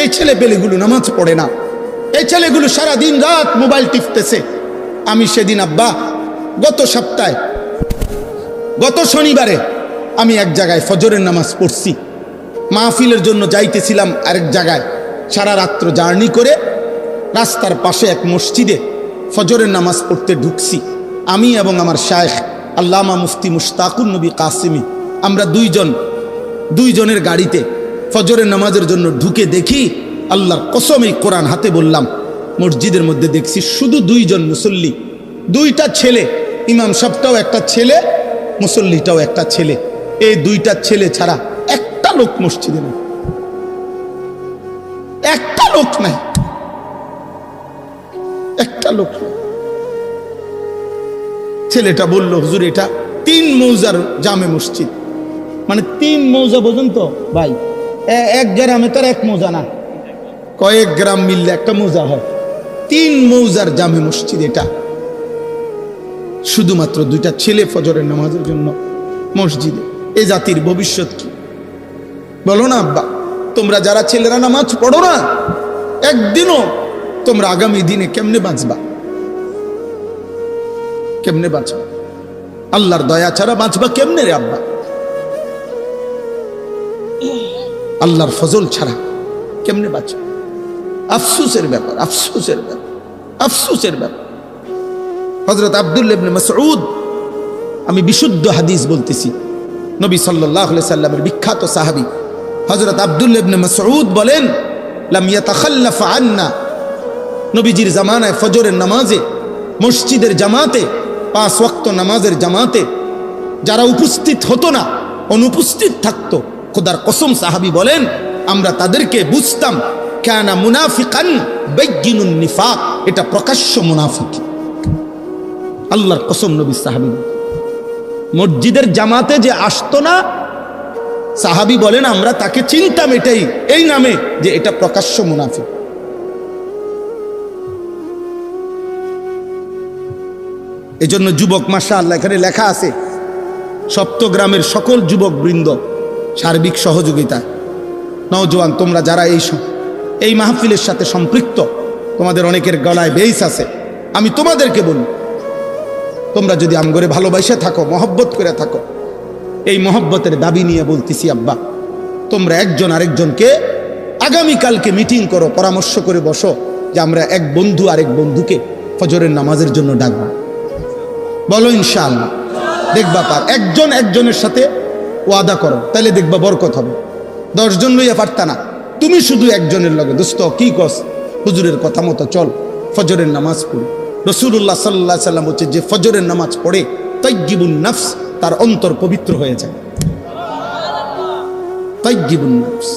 এই ছেলে পেলেগুলো নামাজ পড়ে না, এই ছেলেগুলো সারা দিন রাত মোবাইল টিপতেছে। আমি সেদিন আব্বা গত শনিবারে আমি এক জায়গায় ফজরের নামাজ পড়ছি, মাহফিলের জন্য যাইতেছিলাম আরেক জায়গায়। সারা রাত্র জার্নি করে রাস্তার পাশে এক মসজিদে ফজরের নামাজ পড়তে ঢুকছি। আমি এবং আমার শায়েখ আল্লামা মুফতি মুশতাকুর নবী কাসিমি, আমরা দুইজনের গাড়িতে ফজরের নামাজের জন্য ঢুকে দেখি, আল্লাহর কসম এই কোরআন হাতে বললাম, মসজিদের মধ্যে দেখছি শুধু দুইজন মুসল্লি, দুইটা ছেলে, ইমাম সাহেবটাও একটা ছেলে, মুসল্লিটাও একটা ছেলে। এই দুইটা ছেলে ছাড়া একটা লোক মসজিদে নেই, একটা লোক নাই, একটা লোক নাই। ছেলেটা বলল, হুজুর এটা 3 মৌজার জামে মসজিদ। মানে 3 মৌজা পর্যন্ত ভাই, এক গ্রামে তার এক মৌজা না, কয়েক গ্রাম মিললে একটা মৌজা হয়। 3 মৌজার জামে মসজিদ এটা, শুধুমাত্র দুইটা ছেলে ফজরের নামাজের জন্য মসজিদে। এ জাতির ভবিষ্যৎ কি বলো না আব্বা? তোমরা যারা ছেলেরা নামাজ পড়ো না, একদিনও তোমরা আগামী দিনে কেমনে বাঁচবা? কেমনে বাঁচবা? আল্লাহর দয়া ছাড়া বাঁচবা কেমনে রে আব্বা? আল্লাহর ফজল ছাড়া কেমনে বাঁচবা? আফসোসের ব্যাপার, আফসোসের ব্যাপার, আফসোসের ব্যাপার। হযরত আব্দুল্লাহ ইবনে মাসউদ, আমি বিশুদ্ধ হাদিস বলতেছি, নবী সাল্লাল্লাহু আলাইহি সাল্লামের বিখ্যাত সাহাবী হযরত আব্দুল্লাহ ইবনে মাসউদ বলেন, লাম ইয়াতাখাল্লাফ আন্না, নবীজির জামানায় ফজরের নামাজে মসজিদের জামাতে, 5 ওয়াক্ত নামাজের জামাতে যারা উপস্থিত হতো না, অনুপস্থিত থাকতো, খোদার কসম সাহাবী বলেন আমরা তাদেরকে বুঝতাম কানা মুনাফিকান বাইয়িনুন নিফাক, এটা প্রকাশ্য মুনাফিক। আল্লাহর কসম, নবী সাহাবী মসজিদের জামাতে যে আসতো না, সাহাবী বলেন আমরা তাকে চিনতাম এটাই, এই নামে যে এটা প্রকাশ্য মুনাফিক। এজন্য যুবক, মাশাআল্লাহ এখানে লেখা আছে, সপ্তগ্রামের সকল যুবক বৃন্দ সার্বিক সহযোগিতা, নওজোয়ান তোমরা যারা এই মাহফিলের সাথে সম্পৃক্ত, তোমাদের অনেকের গলায় বেইস আছে, আমি তোমাদেরকে বলি, তোমরা যদি আমগরে ভালোবাসে থাকো, মহব্বত করে থাকো, এই মহব্বতের দাবি নিয়ে বলতেছি আব্বা, তোমরা একজন আরেকজনকে আগামীকালকে মিটিং করো, পরামর্শ করে বসো যে আমরা এক বন্ধু আরেক বন্ধুকে ফজরের নামাজের জন্য ডাকবো। বলো ইনশাআল্লাহ, দেখবা পার। একজন একজনের সাথে ওয়াদা করো, তাহলে দেখবা বরকত হবে। 10 জন লইয়া পারতা না, তুমি শুধু একজনের লগে, দোস্ত কি কস, হুজুরের কথা মতো চল, ফজরের নামাজ পড়ি। রাসূলুল্লাহ সাল্লাল্লাহু আলাইহি সাল্লাম বলছে, যে ফজরের নামাজ পড়ে তাইয়্যিবুন নাফস, তার অন্তর পবিত্র হয়ে যায়। তাইয়্যিবুন নাফস,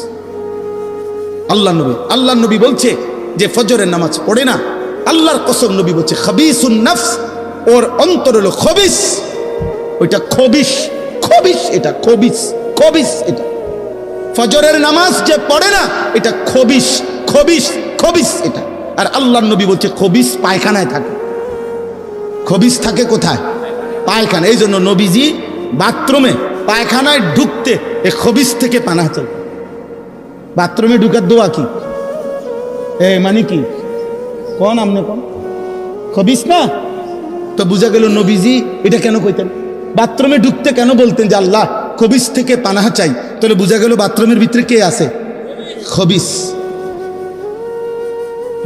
আল্লাহ নবী বলছে যে ফজরের নামাজ পড়ে না, আল্লাহর কসম নবী বলছে খাবিসুন নাফস, ওর অন্তর হলো খবিস, ওইটা খবিস, খবিস, এটা খবিস, খবিস। এটা ফজরের নামাজ যে পড়ে না, এটা খবিস, খবিস, খবিস এটা। আর আল্লাহর নবী বলছে খবিস পায়খানায় থাকে। খবিস থাকে কোথায়? পায়খানা। এই জন্য নবীজি বাথরুমে, পায়খানায় ঢুকতে এই খবিস থেকে পানা চাই। বাথরুমে ঢুকার দোয়া কি? মানে কি কোন আমনে কোন খবিস না? তো বুঝা গেল নবীজি এটা কেন কইতেন, বাথরুমে ঢুকতে কেন বলতেন যে আল্লাহ খবিস থেকে পানাহ চাই, তাহলে বুঝা গেল বাথরুমের ভিতরে কে আছে? খবিস।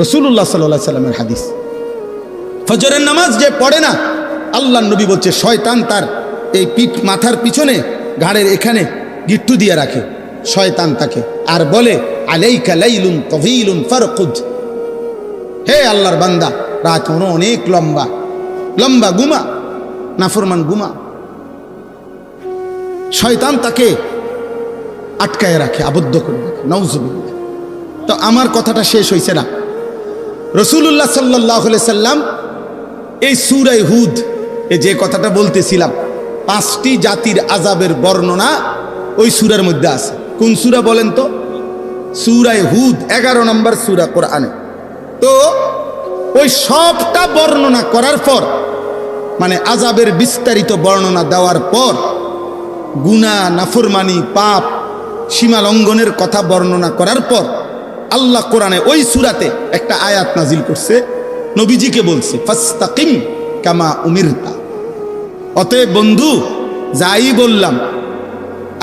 রাসূলুল্লাহ সাল্লাল্লাহু আলাইহি সাল্লামের হাদিস, ফজরের নামাজ যে পড়ে না, আল্লাহর নবী বলছে শয়তান তার এই মাথার পিছনে, ঘাড়ের এখানে গিট্টু দিয়ে রাখে শয়তান তাকে, আর বলে আলাইকা লাইলুন তাওয়িলুন ফারকুদ, হে আল্লাহর বান্দা, রাত অনেক লম্বা, লম্বা ঘুমা, নাফরমান ঘুমা। শয়তান তাকে আটকায় রাখে, আবদ্ধ করে রাখে। নাউজুবিল্লাহ। তো আমার কথাটা শেষ হয়েছে না। রাসূলুল্লাহ সাল্লাল্লাহু আলাইহি সাল্লাম এই সূরা হুদ, এই যে কথাটা বলতেছিলাম, 5টি জাতির আযাবের বর্ণনা ওই সূরার মধ্যে আছে। কোন সূরা বলেন তো? সূরা হুদ, 11 নম্বর সূরা কোরআনে। তো ওই সবটা বর্ণনা করার পর, মানে আযাবের বিস্তারিত বর্ণনা দেওয়ার পর, গুনাহ, নাফরমানি, পাপ, সীমা লঙ্ঘনের কথা বর্ণনা করার পর আল্লাহ কোরআনে ওই সূরাতে একটা আয়াত নাজিল করছে, নবীজিকে বলছে ফাস্তাকিম কামা উমিরতা। অতএব বন্ধু, যাই বললাম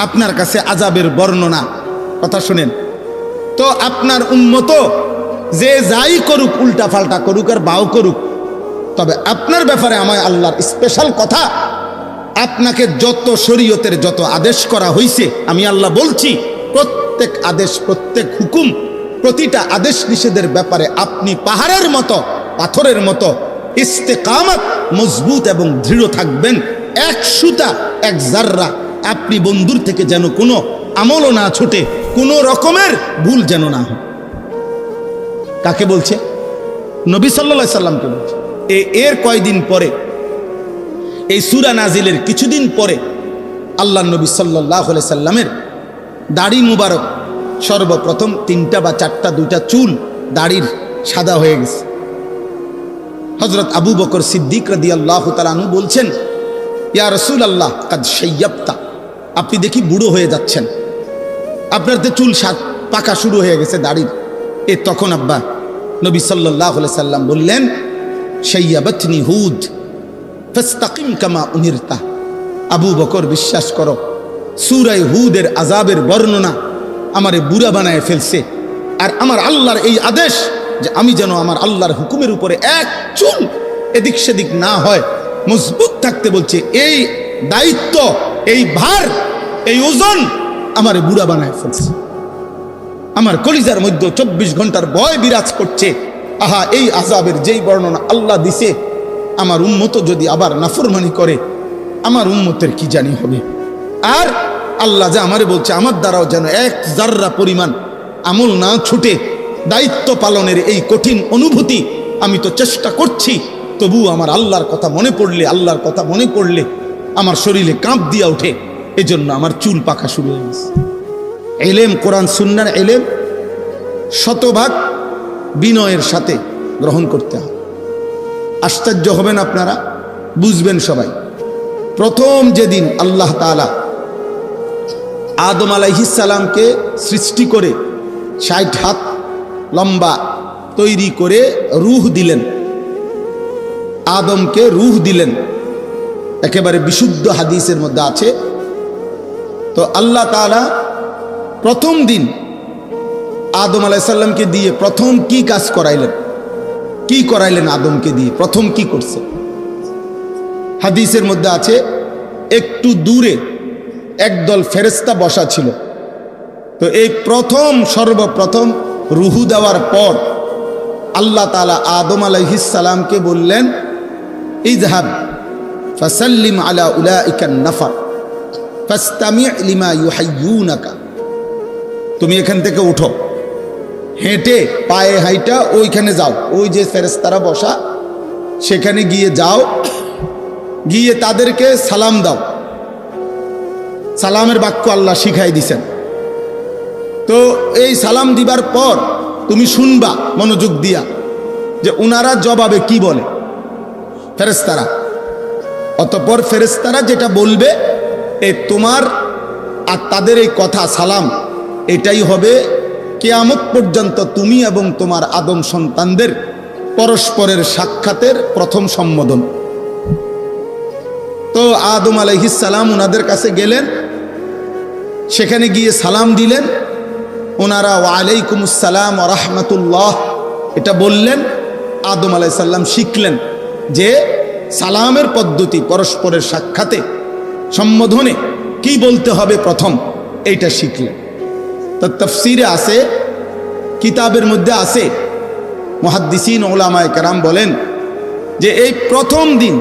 আপনার কাছে আযাবের বর্ণনা, কথা শুনেন তো, আপনার উম্মত যে যাই করুক, উল্টা পাল্টা করুক আর বাও করুক, তবে আপনার ব্যাপারে আমার আল্লাহর স্পেশাল কথা, আপনাকে যত শরীয়তের যত আদেশ করা হয়েছে, আমি আল্লাহ বলছি প্রত্যেক আদেশ, প্রত্যেক হুকুম, প্রতিটা আদেশ নিষেধের ব্যাপারে আপনি পাহাড়ের মতো, পাথরের মতো ইস্তেকামত, মজবুত এবং দৃঢ় থাকবেন। এক সুতা, এক জাররা আপনি বন্ধুর থেকে যেন কোনো আমলও না ছুটে, কোনো রকমের ভুল যেন না হয়। কাকে বলছে? নবী সাল্লাল্লাহু আলাইহি সাল্লামকে বলছে। এর কয়দিন পরে, এই সূরা নাজিলের কিছুদিন পরে, আল্লাহ নবী সাল্লাল্লাহু আলাইহি সাল্লামের দাড়ি মুবারক সর্বপ্রথম 3টা বা 4টা, 2টা চুল দাড়ির সাদা হয়ে গেছে। হযরত আবু বকর সিদ্দিক রাদিয়াল্লাহু তাআলা আনহু বলছেন, ইয়া রাসূলুল্লাহ কাদ শাইয়াবতা, আপনি দেখি বুড়ো হয়ে যাচ্ছেন, আপনার তো চুল পাকা শুরু হয়ে গেছে দাড়ির। তখন আব্বা নবী সাল্লাল্লাহু আলাইহি সাল্লাম বললেন, শাইয়াবাতনি হুদ ফাস্তাকিম কামা উমিরতা। আবু বকর, বিশ্বাস করো, সূরা হুদের আযাবের বর্ণনা আমারে বুড়া বানায় ফেলছে। আর আমার আল্লাহর এই আদেশ যে আমি যেন আমার আল্লাহর হুকুমের উপরে এক চুল এদিক সেদিক না হয়, মজবুত থাকতে বলছে। এই দায়িত্ব, এই ভার, এই ওজন আমারে বুড়া বানায় ফেলছে। আমার কলিজার মধ্যে 24 ঘন্টার ভয় বিরাজ করছে। আহা, এই আযাবের যেই বর্ণনা আল্লাহ দিছে, আমার উম্মত যদি আবার নাফরমানি করে, আমার উম্মতের কি জানি হবে। আর আল্লাহ যে আমারে বলছে, আমার দ্বারাও যেন এক জাররা পরিমাণ আমল না ছুটে, দায়িত্ব পালনের এই কঠিন অনুভূতি আমি তো চেষ্টা করছি, তবু আমার আল্লাহর কথা মনে পড়লে, আল্লাহর কথা মনে পড়লে আমার শরীরে কাঁপ দিয়া ওঠে। এজন্য আমার চুল পাকা শুরু হয়ে গেছে। এলেম, কোরআন সুন্নাহর এলেম শতভাগ বিনয়ের সাথে গ্রহণ করতে হয়। আশ্চর্য হবেন আপনারা, বুঝবেন সবাই। প্রথম যেদিন আল্লাহ তাআলা আদম আলাইহিস সালামকে সৃষ্টি করে 60 হাত লম্বা তৈরি করে রূহ দিলেন, আদমকে রূহ দিলেন, একেবারে বিশুদ্ধ হাদিসের মধ্যে আছে। তো আল্লাহ তাআলা প্রথম দিন আদম আলাইহিস সালামকে দিয়ে প্রথম কি কাজ করাইলেন, কি করাইলেন আদমকে দিয়ে? প্রথম কি করছে? হাদিসের মধ্যে আছে, একটু দূরে একদল ফেরেশতা বসা ছিল। তো এই সর্বপ্রথম রূহ দেওয়ার পর আল্লাহ তাআলা আদম আলাইহিস সালামকে বললেন, ইযহাব ফাসাল্লিম আলা উলাইকা নাফর ফাস্তামি' লিমা ইউহাইয়ুনাকা। তুমি এখান থেকে উঠো, হেঁটে পায়ে হাইটা ওইখানে যাও, ওই যে ফেরেশতারা বসা সেখানে গিয়ে যাও, গিয়ে তাদেরকে সালাম দাও। সালামের বাক্য আল্লাহ শিখাই দিছেন। তো এই সালাম দিবার পর তুমি শুনবা মনোযোগ দিয়া যে উনারা জবাবে কি বলে ফেরেশতারা। অতঃপর ফেরেশতারা যেটা বলবে, তোমার আর তাদের এই কথা সালাম, এটাই হবে কিয়ামত পর্যন্ত তুমি এবং তোমার আদম সন্তানদের পরস্পরের সাক্ষাতের প্রথম সম্বোধন। তো আদম আলাইহিস সালাম ওনাদের কাছে গেলেন, সেখানে গিয়ে সালাম দিলেন। ওনারা ওয়ালাইকুমুস সালাম ওয়া রাহমাতুল্লাহ এটা বললেন। আদম আলাইহিস সালাম শিখলেন যে সালামের পদ্ধতি, পরস্পরের সাক্ষাতে সম্বোধনে কি বলতে হবে প্রথম, এইটা শিখলেন। তো তাফসীরে আছে, কিতাবের মধ্যে আছে, মুহাদ্দিসিন উলামায়ে কেরাম বলেন যে এই প্রথম দিন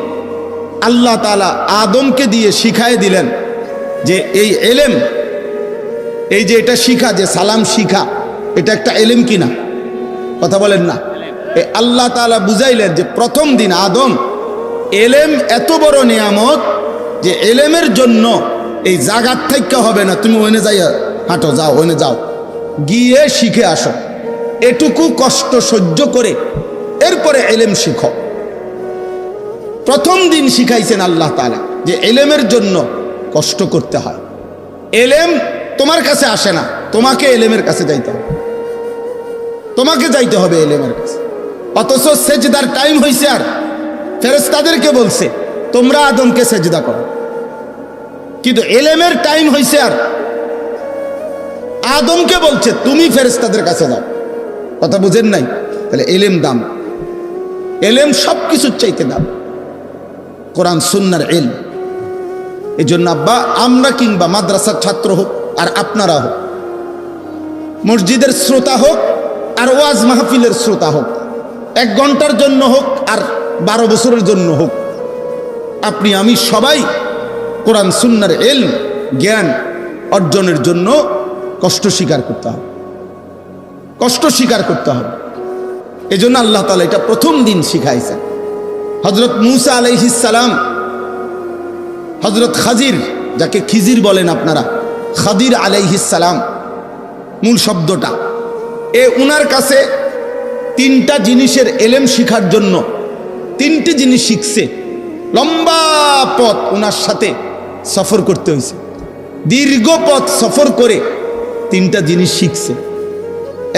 আল্লাহ তাআলা আদমকে দিয়ে শিখায় দিলেন যে এই এলেম, এই যে এটা শিখা, যে সালাম শিখা, এটা একটা এলেম কিনা, কথা বলেন না? আল্লাহ তাআলা বুঝাইলেন যে প্রথম দিন আদম, এলেম এত বড় নিয়ামত যে এলেমের জন্য এই জাগার থেকে হবে না, তুমি ওইনে যাই হাঁটো, যাও ওইনে যাও, গিয়ে শিখে আসো, এটুকু কষ্ট সহ্য করে এরপরে এলেম শিখো। প্রথম দিন শিখাইছেন আল্লাহ তাআলা যে এলেমের জন্য কষ্ট করতে হয়। এলেম তোমার কাছে আসে না, তোমাকে এলেমের কাছে যাইতে হবে। তোমাকে যাইতে হবে এলেমের কাছে। অথচ সেজদার টাইম হয়েছে, আর ফেরেশতাদেরকে বলছে তোমরা আদমকে সেজদা করো, কিন্তু এলেমের টাইম হয়েছে আর আদমকে বলছে তুমি ফেরেশতাদের কাছে যাও। কথা বুঝেন নাই? তাহলে এলেম দাম, এলেম সব কিছুর চাইতে দাম, কোরআন সুন্নাহর ইলম। এই জন্য আব্বা, আমরা কিংবা মাদ্রাসার ছাত্র হোক আর আপনারা হোক, মসজিদের শ্রোতা হোক আর ওয়াজ মাহফিলের শ্রোতা হোক, 1 ঘন্টার জন্য হোক আর 12 বছরের জন্য হোক, আপনি আমি সবাই কোরআন সুন্নাহর ইলম জ্ঞান অর্জনের জন্য কষ্ট স্বীকার করতে হবে, কষ্ট স্বীকার করতে হবে। এই জন্য আল্লাহ তাআলা এটা প্রথম দিন শিখাইছেন। হযরত মূসা আলাইহিস সালাম, হযরত খাজির, যাকে খিজির বলেন আপনারা, খাদির আলাইহিস সালাম মূল শব্দটা, উনার কাছে 3টা জিনিসের এলেম শিখার জন্য 3টি জিনিস শিখছে। লম্বা পথ উনার সাথে সফর করতে হয়েছে, দীর্ঘ পথ সফর করে 3টা জিনিস শিখছে।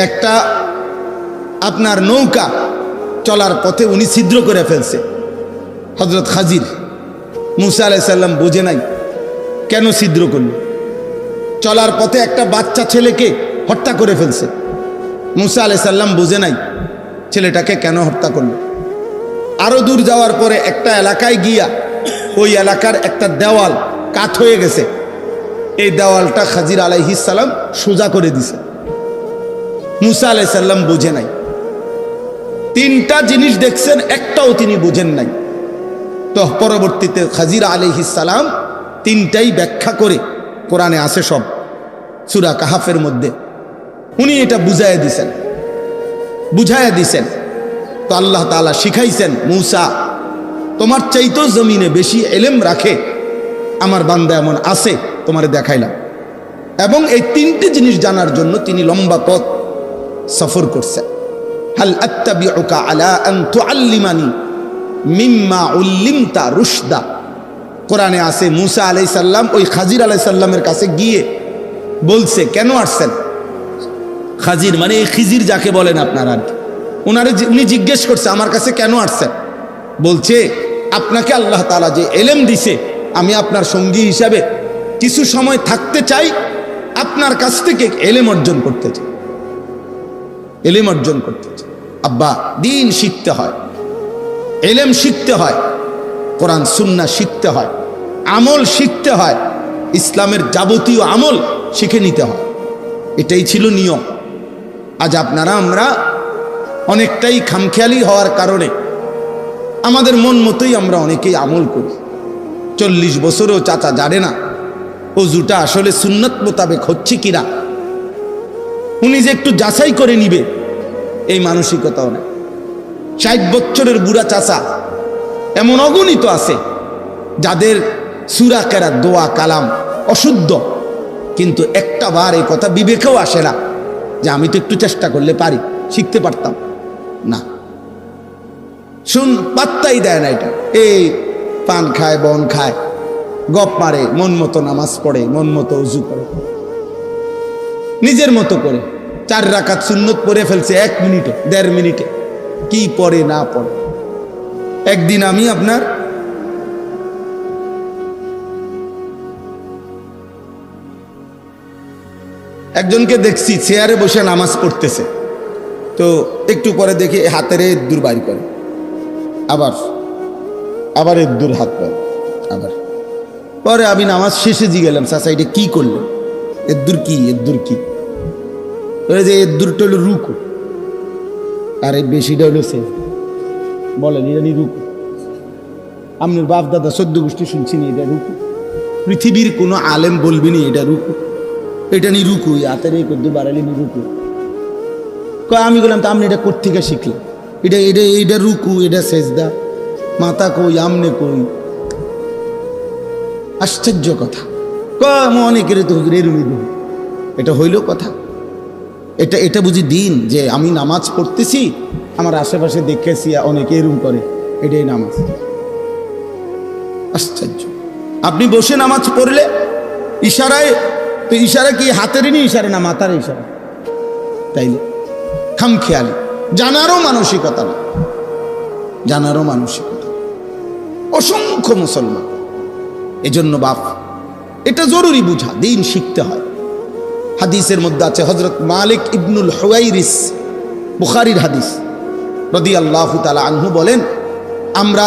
একটা, আপনার নৌকা চলার পথে উনি ছিদ্র করে ফেলছে হযরত খাজির। মূসা আলাইহিস সালাম বুঝে নাই কেন ছিদ্র করল। চলার পথে একটা বাচ্চা ছেলেকে হত্যা করে ফেলছে, মূসা আলাইহিস সালাম বুঝে নাই ছেলেটাকে কেন হত্যা করল। আরো দূর যাওয়ার পরে একটা এলাকায় গিয়া ওই এলাকার একটা দেওয়াল কাত হয়ে গেছে, এই দেওয়ালটা খাজির আলাইহিস সালাম সোজা করে দিছে, মূসা আলাইহিস সালাম বুঝে নাই। 3টা জিনিস দেখছেন, একটাও তিনি বুঝেন নাই। তো পরবর্তীতে খাজির আলাইহিস সালাম 3টাই ব্যাখ্যা করে, কোরআনে আছে সব, সূরা কাহাফের মধ্যে উনি এটা বুঝাইয়া দিছেন। তো আল্লাহ তাআলা শিখাইছেন, মূসা তোমার চাইতেও জমিনে বেশি ইলম রাখে আমার বান্দা এমন আছে, তোমারে দেখাইলাম। এবং এই 3টি জিনিস জানার জন্য তিনি লম্বা পথ সফর করছেন। হাল আত্তাবিউকা আলা আন তুআল্লিমানি মিম্মা উল্লিমতা রুশদা, কোরআনে আছে মূসা আলাইহিস সালাম ওই খাজির আলাইহিস সালামের কাছে গিয়ে বলছে, কেন আসছেন? খাজির মানে এই খিজির যাকে বলেন আপনারা, আর কি, উনি জিজ্ঞেস করছে আমার কাছে কেন আসছেন? বলছে আপনাকে আল্লাহ তাআলা যে ইলম দিছে, আমি আপনার সঙ্গী হিসাবে কিছু সময় থাকতে চাই, আপনার কাছ থেকে ইলম অর্জন করতে চাই, ইলম অর্জন করতে চাই। আব্বা, দিন শিখতে হয়, ইলম শিখতে হয়, কোরআন সুন্নাহ শিখতে হয়, আমল শিখতে হয়, ইসলামের যাবতীয় আমল শিখে নিতে হয়। এটাই ছিল নিয়ম। আজ আমরা অনেকটাই খামখেয়ালি হওয়ার কারণে আমাদের মন মতোই আমরা অনেকেই আমল করি। 40 বছরেও চাচা জানে না ওযুটা আসলে সুন্নত মোতাবেক হচ্ছে কিনা, উনি যে একটু যাচাই করে নিবে এই মানসিকতাও নেই। 60 বছরের বুড়া চাচা এমন অগণিত আছে যাদের সূরা কেরাত, দোয়া কালাম অশুদ্ধ, কিন্তু একটা বার এই কথা বিবেকেও আসে না যে আমি তো একটু চেষ্টা করলে পারি, শিখতে পারতাম না। পাত্তাই দেয় না এটা। এই পান খায়, বন খায়, গপ মারে, মন মতো নামাজ পড়ে, মন মতো উজু করে, নিজের মতো করে 4 রাকাত সুন্নত পড়ে ফেলছে 1 মিনিটে, 1.5 মিনিটে, কি পড়ে না পড়ে। একদিন আমি আপনার একজনকে দেখছি চেয়ারে বসে নামাজ পড়তেছে, তো একটু পরে দেখি হাতের দূর বাইর করে, আবার দূর হাত পায়, আবার পরে আমি নামাজ শেষে গেলাম, চাচা এটা কি করলেন? এদ্দুর কি? যে এদ্দুরটা হলো রুকু, আর এই বেশিটা হলো সে বলেন এটা নি রুকু। আপনার বাপ দাদা 14 গোষ্ঠী শুনছি নি এটা রুকু? পৃথিবীর কোনো আলেম বলবি নি এটা রুকু, এটা নি রুকু, হাতের এই কদ্দুর বাড়ালি নি রুকু। আমি বললাম তা আপনি এটা কোত্থেকে শিখলেন? এটা রুকু, এটা সেজদা, মাথা কই, আমনে কই? আশ্চর্য কথা। অনেকের তো এটা হইল কথা? এটা বুঝি দিন যে আমি নামাজ পড়তেছি, আমার আশেপাশে দেখেছি অনেকে এরম করে, এটাই নামাজ? আশ্চর্য। আপনি বসে নামাজ পড়লে ইশারায়, তো ইশারা কি হাতেরই নি ইশারা না মাথার ইশারা? তাইলে খামখেয়ালি, জানারও মানসিকতা না, জানারও মানসিকতা। অসংখ্য মুসলমান। এজন্য বাপ, এটা জরুরি বুঝা, দিন শিখতে হয়। হাদিসের মধ্যে আছে, হযরত মালিক ইবনুল হুয়াইরিস, বুখারীর হাদিস, রাদিয়াল্লাহু তাআলা আনহু বলেন, আমরা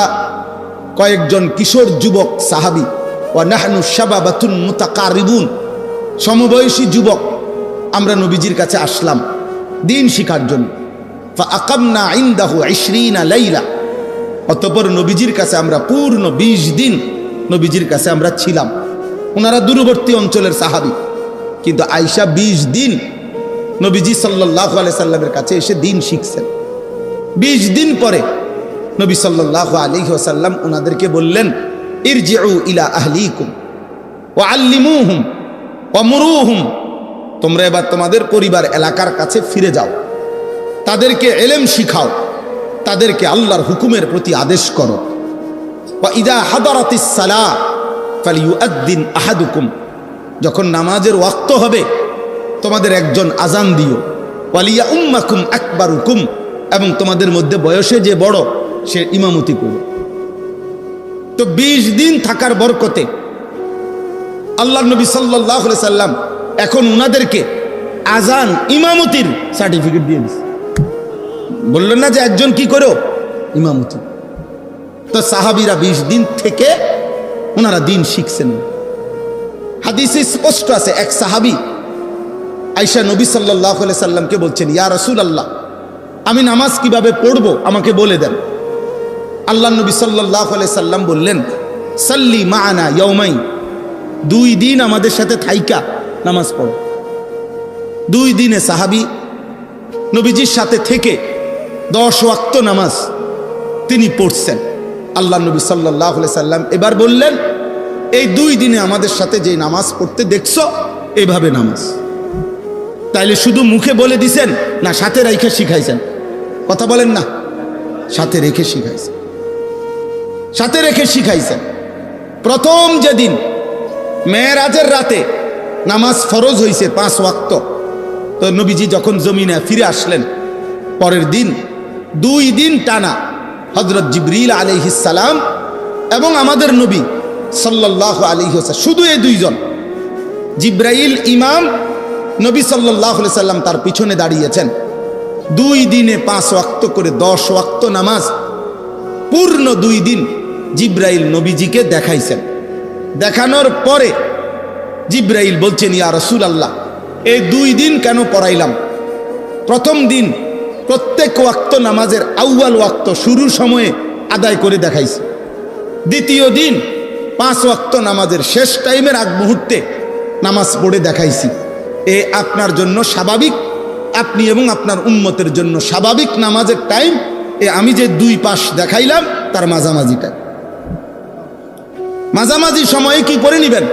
কয়েকজন কিশোর যুবক সাহাবী, ওয়া নাহনু শাবাবাতুন মুতাকারিবুন, সমবয়সী যুবক, আমরা নবীজির কাছে আসলাম দিন শিখার জন্য। ফাআকামনা ইনদাহু 20 লাইলা, অতঃপর নবীজির কাছে আমরা পূর্ণ 20 দিন নবীজির কাছে আমরা ছিলাম। ওনারা দূরবর্তী অঞ্চলের সাহাবী, কিন্তু আয়েশা 20 দিন নবীজি সাল্লাল্লাহু আলাইহি সাল্লামের কাছে এসে দিন শিখছেন। 20 দিন পরে নবী সাল্লাল্লাহু আলাইহি ওয়াসাল্লাম ওনাদেরকে বললেন, ইরজিউ ইলা আহলিকুম ওয়া আল্লিমুহুম ওয়া মুরুহুম, তোমরা এবার তোমাদের পরিবার এলাকার কাছে ফিরে যাও, তাদেরকে ইলম শিখাও, তাদেরকে আল্লাহর হুকুমের প্রতি আদেশ করো। ওয়া ইযা হাদারাতিস সালাহ ফালিউআদ্দিন আহাদুকুম, যখন নামাজের ওয়াক্ত হবে তোমাদের একজন আজান দিও। ওয়ালিয়া উম্মাকুম আকবারুকুম, এবং তোমাদের মধ্যে বয়সে যে বড় সে ইমামতি করবে। তো 20 দিন থাকার বরকতে আল্লাহর নবী সাল্লাল্লাহু আলাইহি সাল্লাম এখন উনাদেরকে আজান ইমামতির সার্টিফিকেট দিয়ে দিয়েছে। বললেন না যে একজন কি করো ইমামতি। তো সাহাবীরা 20 দিন থেকে ওনারা দিন শিখছেন। হাদিসে স্পষ্ট আছে, এক সাহাবী আয়েশা নবী সাল্লাল্লাহু আলাইহি সাল্লামকে বলছেন, ইয়া রাসূলুল্লাহ, আমি নামাজ কিভাবে পড়বো আমাকে বলে দেন। আল্লাহ নবী সাল্লাল্লাহু আলাইহি সাল্লাম বললেন, সাল্লি মা'ানা ইয়াউমাইন, 2 দিন আমাদের সাথে থাইকা নামাজ পড়ো। 2 দিনে সাহাবী নবীজির সাথে থেকে 10 ওয়াক্ত নামাজ তিনি পড়ছেন। আল্লাহ নবী সাল্লাল্লাহু আলাইহি সাল্লাম এবার বললেন, এই 2 দিনে আমাদের সাথে যে নামাজ পড়তে দেখছো এভাবে নামাজ। তাইলে শুধু মুখে বলে দিছেন না সাথে রেখে শিখাইছেন? কথা বলেন না, সাথে রেখে শিখাইছেন, সাথে রেখে শিখাইছেন। প্রথম যেদিন মেরাজের রাতে নামাজ ফরজ হয়েছে 5 ওয়াক্ত, তো নবীজি যখন জমিনে ফিরে আসলেন পরের দিন 2 দিন টানা হযরত জিবরিল আলাইহিস সালাম এবং আমাদের নবী সাল্লাল্লাহু আলাইহি ওয়াসাল্লাম, শুধু এই 2 জন, জিবরাইল ইমাম, নবী সাল্লাল্লাহু আলাইহি সাল্লাম তার পিছনে দাঁড়িয়েছেন। 2 দিনে 5 ওয়াক্ত করে 10 ওয়াক্ত নামাজ পূর্ণ 2 দিন জিবরাইল নবীজিকে দেখাইছেন। দেখানোর পরে জিবরাইল বলছেন, ইয়া রাসূলুল্লাহ, এই 2 দিন কেন পড়াইলাম? প্রথম দিন প্রত্যেক ওয়াক্ত নামাজের আউয়াল ওয়াক্ত শুরুর সময়ে আদায় করে দেখাইছি। দ্বিতীয় দিন 5 ওয়াক্ত নামাজের শেষ টাইমের আগ মুহূর্তে নামাজ পড়ে দেখাইছি। এ আপনার জন্য স্বাভাবিক, আপনি এবং আপনার উম্মতের জন্য স্বাভাবিক নামাজের টাইম। আমি যে 2 পাশ দেখাইলাম তার মাঝামাঝিটা, মাঝামাঝি সময়ে কি করে নিবেন,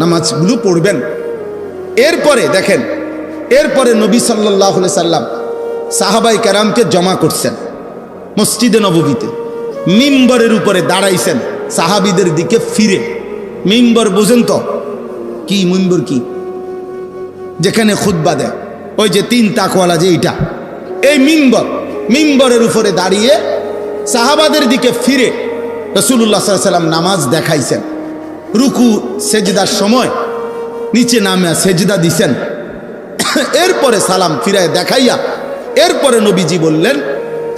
নামাজগুলো পড়বেন। এরপরে দেখেন, এরপরে নবী সাল্লাল্লাহু আলাইহি সাল্লাম সাহাবায়ে কেরামকে জমা করছেন মসজিদে নববীতে, মিম্বরের উপরে দাঁড়াইছেন সাহাবীদের দিকে ফিরে। মিম্বর বুঝেন তো কি? মিম্বর কি? যেখানে খুতবা দেয়, ওই যে 3 তাকওয়ালা যে এইটা, এই মিম্বর, মিম্বরের উপরে দাঁড়িয়ে সাহাবাদের দিকে ফিরে রাসূলুল্লাহ সাল্লাল্লাহু আলাইহি সাল্লাম নামাজ দেখাইছেন। রুকু সেজদার সময় নিচে নামে সেজদা দিছেন। এরপরে সালাম ফিরায় দেখাইয়া এরপরে নবীজি বললেন,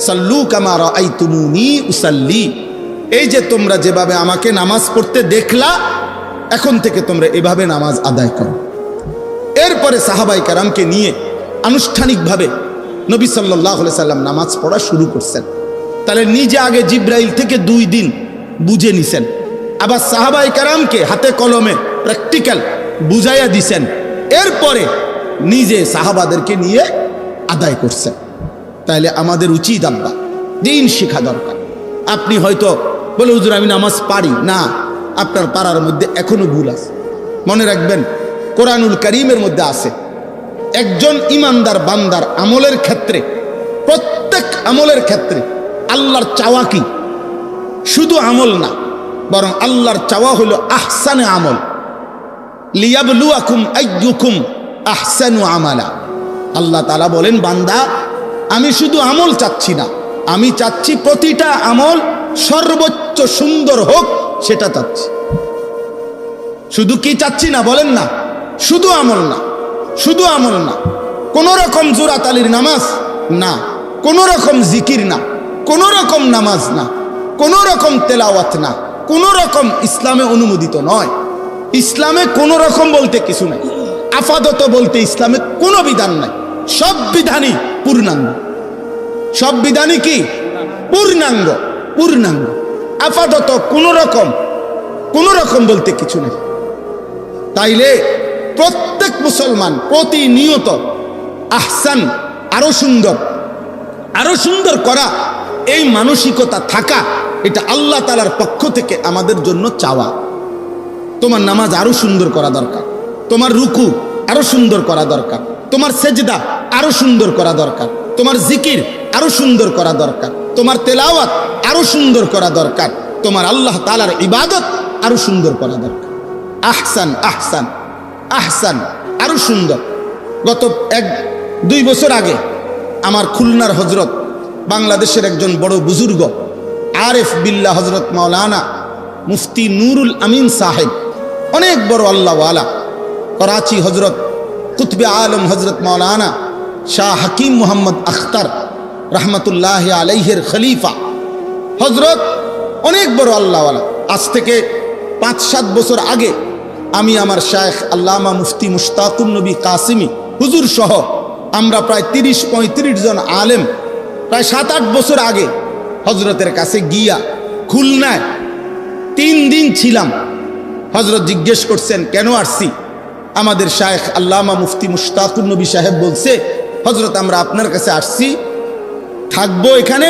সাল্লু কামা রাআইতুমুনি উসাল্লি, এই যে তোমরা যেভাবে আমাকে নামাজ পড়তে দেখলা, এখন থেকে তোমরা এভাবে নামাজ আদায় করো। এরপরে সাহাবায়ে কেরামকে নিয়ে আনুষ্ঠানিকভাবে নবী সাল্লাল্লাহু আলাইহি সাল্লাম নামাজ পড়া শুরু করছেন। তাহলে নিজে আগে জিবরাইল থেকে 2 দিন বুঝে নিছেন, আবার সাহাবায়ে কেরামকে হাতে কলমে প্র্যাকটিক্যাল বুঝাইয়া দিছেন। এরপরে নিজে সাহাবাদেরকে নিয়ে আদায় করছেন। তাইলে আমাদের উচিত আব্বা দিন শেখা দরকার। আপনি হয়তো বলে, হুজুর আমি নামাজ পারি না, আপনার পারার মধ্যে এখনো ভুল আছে। মনে রাখবেন, কোরআনুল কারীমের মধ্যে আছে, একজন ইমানদার বান্দার আমলের ক্ষেত্রে, প্রত্যেক আমলের ক্ষেত্রে আল্লাহর চাওয়া কি? শুধু আমল না, বরং আল্লাহর চাওয়া হলো আহসানে আমল, লিয়াবলুয়াকুম আইয়ুকুম আহসানু আমালা। আল্লাহ তাআলা বলেন, বান্দা আমি শুধু আমল চাচ্ছি না, আমি চাচ্ছি প্রতিটা আমল সর্বোচ্চ সুন্দর হোক, সেটা চাচ্ছি। শুধু কি চাচ্ছি না বলেন না, শুধু আমল না, শুধু আমল না, কোন রকম জোরাতালির নামাজ না, কোন রকম জিকির না, কোন রকম নামাজ না, কোন রকম তেলাওয়াত না, কোন রকম ইসলামে অনুমোদিত নয়। ইসলামে কোন রকম বলতে কিছু নাই, আপাতত বলতে ইসলামে কোনো বিধান নাই, সব বিধানই পূর্ণাঙ্গ, সব বিধানই কি পূর্ণাঙ্গ, পূর্ণাঙ্গ। আপাতত কোন রকম বলতে কিছু নেই। তাইলে প্রত্যেক মুসলমান প্রতিনিয়ত আহসান, আরো সুন্দর, আরো সুন্দর করা, এই মানসিকতা থাকা, এটা আল্লাহ তাআলার পক্ষ থেকে আমাদের জন্য চাওয়া। তোমার নামাজ আরো সুন্দর করা দরকার, তোমার রুকু আরো সুন্দর করা দরকার, তোমার সেজদা আরো সুন্দর করা দরকার, তোমার জিকির আরো সুন্দর করা দরকার, তোমার তেলাওয়াত আরো সুন্দর করা দরকার, তোমার আল্লাহ তাআলার ইবাদত আরো সুন্দর করা দরকার। আহসান আহসান আহসান, আরো সুন্দর। গত 1-2 বছর আগে আমার খুলনার হজরত, বাংলাদেশের একজন বড় বুজুর্গ আরেফ বিল্লাহ হজরত মাওলানা মুফতি নুরুল আমিন সাহেব, অনেক বড় আল্লাহওয়ালা, করাচি হজরত কুতবে আলম হজরত মাওলানা শাহ হাকিম মোহাম্মদ আখতার রহমতুল্লাহ আলাইহের খলিফা হজরত, অনেক বড় আল্লাহওয়ালা। আজ থেকে 5-7 বছর আগে আমি আমার শায়েখ আল্লামা মুফতি মুশতাকুন নবী কাসিমি হুজুর সহ আমরা প্রায় 30-35 জন আলেম প্রায় 7-8 বছর আগে হজরতের কাছে গিয়া খুলনায় 3 দিন ছিলাম। হজরত জিজ্ঞেস করছেন কেন আসছি? আমাদের শায়েখ আল্লামা মুফতি মুশতাকুন নবী সাহেব বলছে, হজরত আমরা আপনার কাছে আসছি, থাকবো এখানে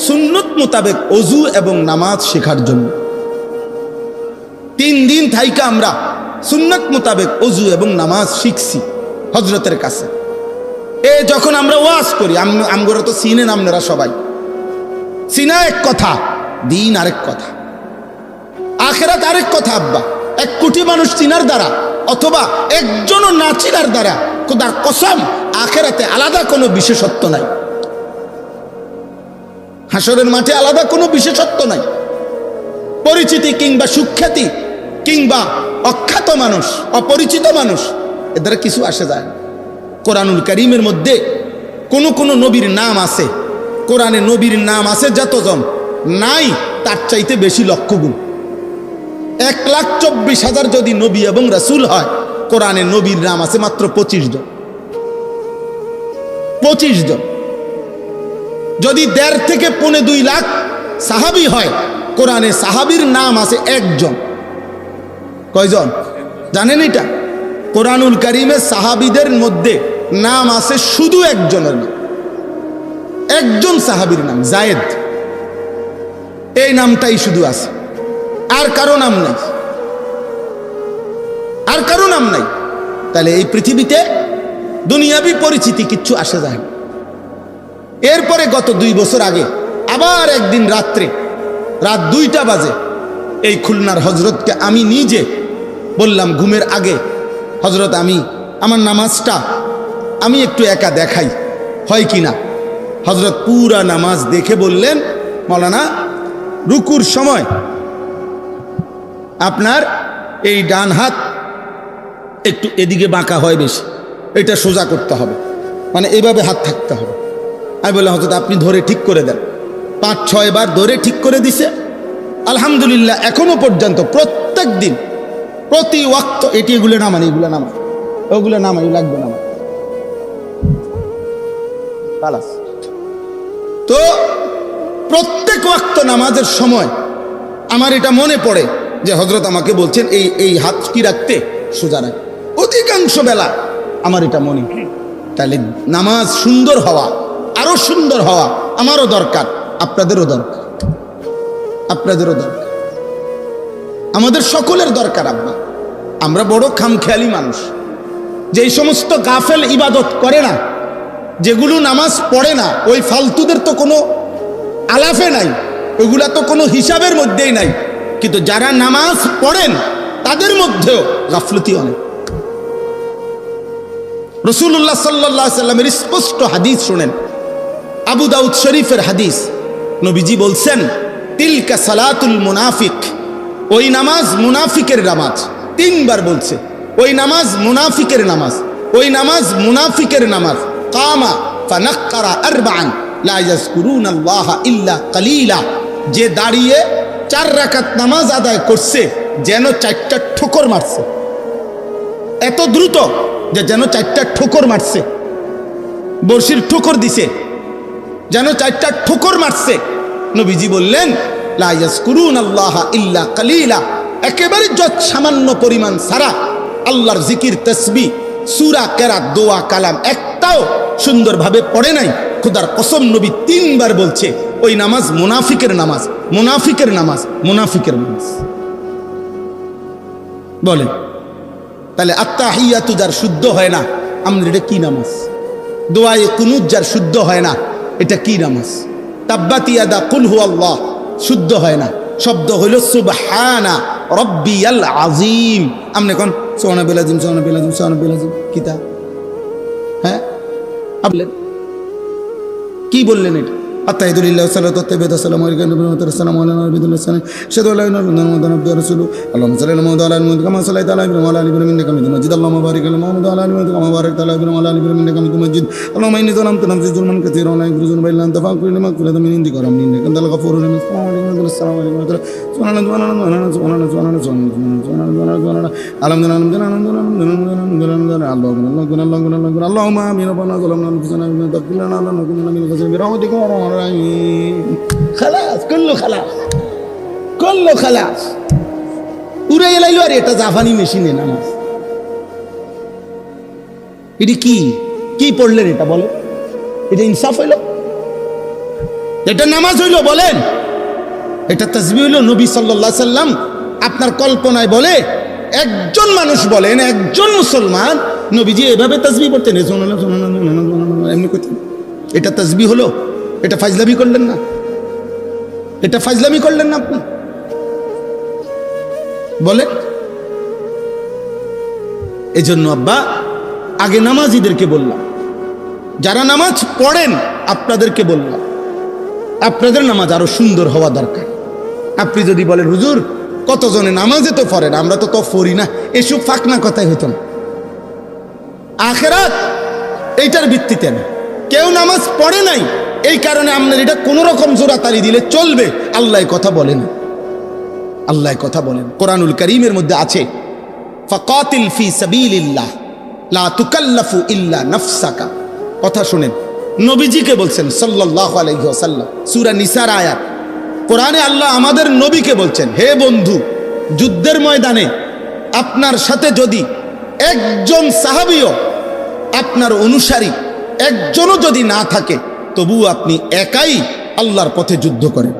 সুন্নত মোতাবেক ওযু এবং নামাজ শেখার জন্য। 3 দিন থাইকা আমরা সুন্নত মোতাবেক ওযু এবং নামাজ শিখছি হজরতের কাছে। যখন আমরা ওয়াজ করি, আমগোরা তো চিনেন আপনারা সবাই, চিনা এক কথা, দিন আরেক কথা, আখেরাত আরেক কথা। আব্বা 1 কোটি মানুষ চিনার দ্বারা অথবা একজনও না চিনার দ্বারা খোদার কসম আখেরাতে আলাদা কোনো বিশেষত্ব নাই, হাসরের মাঠে আলাদা কোনো বিশেষত্ব নাই। পরিচিতি কিংবা সুখ্যাতি কিংবা অখ্যাত মানুষ, অপরিচিত মানুষ, এদের কিছু আসে যায় না। কোরআনুল কারীমের মধ্যে কোন কোন নবীর নাম আছে, কোরআনে নবীর নাম আছে যতজন, নাই তার চাইতে বেশি লক্ষ গুণ। 1,24,000 যদি নবী এবং রাসূল হয়, কোরআনে নবীর নাম আছে মাত্র 25 জন। 25 জন। যদি 1.5 থেকে 2.5 লাখ সাহাবী হয়, কোরআনে সাহাবীর নাম আছে 1 জন। কয়জন জানেন এটা? কোরআনুল কারীমে সাহাবীদের মধ্যে নাম আছে শুধু 1 জনের নাম, 1 জন সাহাবীর নাম যায়েদ, এই নামটাই শুধু আছে, আর কারো নাম নাই, আর কারো নাম নাই। তাহলে এই পৃথিবীতে দুনিয়াবি পরিচিতি কিচ্ছু আসে যায় না। এরপরে গত 2 বছর আগে আবার একদিন রাত্রে রাত 2টা বাজে এই খুলনার হজরতকে আমি নিজে বললাম ঘুমের আগে, হজরত আমি আমার নামাজটা আমি একটু একা দেখাই, হয় কি না? হজরত পুরা নামাজ দেখে বললেন, মাওলানা রুকুর সময় আপনার এই ডান হাত একটু এদিকে বাঁকা হয় বেশি, এটা সোজা করতে হবে, মানে এইভাবে হাত থাকতে হবে। আমি বললাম হজরত আপনি ধরে ঠিক করে দেন। 5-6 বার ধরে ঠিক করে দিছে। আলহামদুলিল্লাহ এখনো পর্যন্ত প্রত্যেক দিন প্রতি ওয়াক্ত এগুলো নামান, এগুলো নামান, ওগুলো নামাই লাগবে না। তো প্রত্যেক ওয়াক্ত নামাজের সময় আমার এটা মনে পড়ে যে হজরত আমাকে বলছেন এই হাত কি রাখতে, সোজা রাখ। অধিকাংশ বেলা আমার এটা মনে। তাহলে নামাজ সুন্দর হওয়া, আরো সুন্দর হওয়া আমারও দরকার, আপনাদেরও দরকার, আপনাদেরও দরকার, আমাদের সকলের দরকার। আব্বা আমরা বড় খামখেয়ালি মানুষ, যেই সমস্ত গাফেল ইবাদত করে না, যেগুলো নামাজ পড়ে না, ওই ফালতুদের তো কোনো আলাফে নাই, ওগুলা তো কোনো হিসাবের মধ্যেই নাই। কিন্তু যারা নামাজ পড়েন তাদের মধ্যেও গাফলতি অনেক। রাসূলুল্লাহ সাল্লাল্লাহু আলাইহি ওয়াসাল্লামের স্পষ্ট হাদিস শুনেন, আবু দাউদ শরীফের হাদিস, নবীজি বলছেন তিলকা সালাতুল মুনাফিক, ওই নামাজ মুনাফিকের নামাজ। 3 বার বলছে ওই নামাজ মুনাফিকের নামাজ, ওই নামাজ মুনাফিকের নামাজ। কামা ফানাক্কারা আরবাআন লা ইয়াজকুরুনাল্লাহা ইল্লা কালিলা, যে দাঁড়িয়ে 4 রাকাত নামাজ আদায় করছে যেন 4টা ঠোকর মারছে, এত দ্রুত যে যেন 4টা ঠোকর মারছে, বর্ষির ঠোকর দিছে যেন 4টা ঠোকর মারছে। নবীজি বললেন লা ইয়াজকুরুনাল্লাহা ইল্লা কালিলা, একেবারে যত সামান্য পরিমাণ সারা আল্লাহর জিকির, তাসবিহ, সূরা, কেরাত, দোয়া, কালাম একটাও সুন্দরভাবে পড়ে নাই। খোদার কসম নবী 3 বার বলছে ওই নামাজ মুনাফিকের নামাজ, মুনাফিকের নামাজ, মুনাফিকের নামাজ। বলেন তাহলে আত্তাহিয়াতু যার শুদ্ধ হয় না, আমরা এটা কি নামাজ? দোয়ায়ে কুনুত যার শুদ্ধ হয় না, এটা কি নামাজ? তাব্বাত ইয়াদা কুল হুয়াল্লাহ শুদ্ধ হয় না, শব্দ হইল সুবহানা রব্বিয়াল আযীম। আপনি কোন সুবহানাল আযীম, সুবহানাল আযীম, সুবহানাল আযীম কিতা? হ্যাঁ আপনি কি বললেন? এটা আত্তাহিদুলিল্লাহ সাল্লাতু তাইয়্যিবাতু সালামু আলাইকা নবিয়্যিনা সালামু আলাইনা নবিয়্যিনা সালাম শাহাদু আল্লা ইলাহা ইল্লাল্লাহ মুহাম্মাদুর রাসূলুল্লাহ আল্লাহুম্মা সাল্লি আলা মুহাম্মাদ ওয়া আলা আলি মুহাম্মাদ কামা সাল্লাইতা আলা ইব্রাহিম ওয়া আলা আলি ইব্রাহিম ইন্নাকা হামিদুম মাজিদ আল্লাহুম্মা বারিক আলা মুহাম্মাদ ওয়া আলা আলি মুহাম্মাদ কামা বারাকতা আলা ইব্রাহিম ওয়া আলা আলি ইব্রাহিম ইন্নাকা হামিদুম মাজিদ আল্লাহুম্মা ইন্নী যালামতু নাফসি যুলমান কাসীরান ওয়া লা ইয়াগফিরু যুনুবা ইল্লা আনতা ফাগফির লি মাগফিরাতাম মিন ইনদিকা ওয়া আরহামনি ইন্নাকা আনতাল গফুরুর রহিম। আসসালামু আলাইকুম ওয়া রাহমাতুল্লাহ। সুবহানাল্লাহ সুবহানাল্লাহ সুবহানাল্লাহ সুবহানাল্লাহ আলহামদুলিল্লাহ আলহামদুলিল্লাহ আল্লাহুম্মা আমিন। রব্বানা যালামনা আনফুসানা ওয়া লা তাগফির লানা লানাকুনান্না মিনাল খাসিরিন বিরহমাতিকা ইয়া আরহামার রাহিমিন। খালাস, কুল্লু খালাস, কুল্লু খালাস। উড়ে এলাইলো আর এটা জাপানি মেশিনে নামাজ। এটি কি কি পড়লেন? এটা বলে এটা ইনসাফ হইল? এটা নামাজ হইল? বলেন এটা তাসবিহ হইল? নবী সাল্লাল্লাহু আলাইহি সাল্লাম আপনার কল্পনায় বলে একজন মানুষ বলেন, একজন মুসলমান নবীজি এভাবে তাসবিহ পড়তেন, এমনি করতেন। এটা তাসবিহ হলো? এটা ফাজলামি করলেন না? এটা ফাজলামি করলেন না আপনি? বলেন। এই জন্য আব্বা আগে নামাজিদেরকে বললাম, যারা নামাজ পড়েন আপনাদেরকে বললাম, আপনাদের নামাজ আরো সুন্দর হওয়া দরকার। আপনি যদি বলেন হুজুর কতজনে নামাজে তো পড়েন, আমরা তো পড়ি না, এসব ফাঁকনা কথাই হইত না। আখেরাত এইটার ভিত্তিতে না, কেউ নামাজ পড়ে নাই এই কারণে আপনার এটা কোন রকম জোরাতালি দিলে চলবে, আল্লাহ কথা বলেন। আল্লাহ কথা বলেন কোরআনুল কারীমের মধ্যে আছে, ফাকাতিল ফি সাবিলিল্লাহ লা তুকাল্লাফু ইল্লা নাফসাকা। কথা শুনেন, নবীজিকে বলছেন সাল্লাল্লাহু আলাইহি ওয়াসাল্লাম, সূরা নিসার আয়াত। কোরআনে আল্লাহ আমাদের নবীকে বলছেন, হে বন্ধু, যুদ্ধের ময়দানে আপনার সাথে যদি একজন সাহাবীও আপনার অনুসারী একজনও যদি না থাকে, তবু আপনি একাই আল্লাহর পথে যুদ্ধ করেন।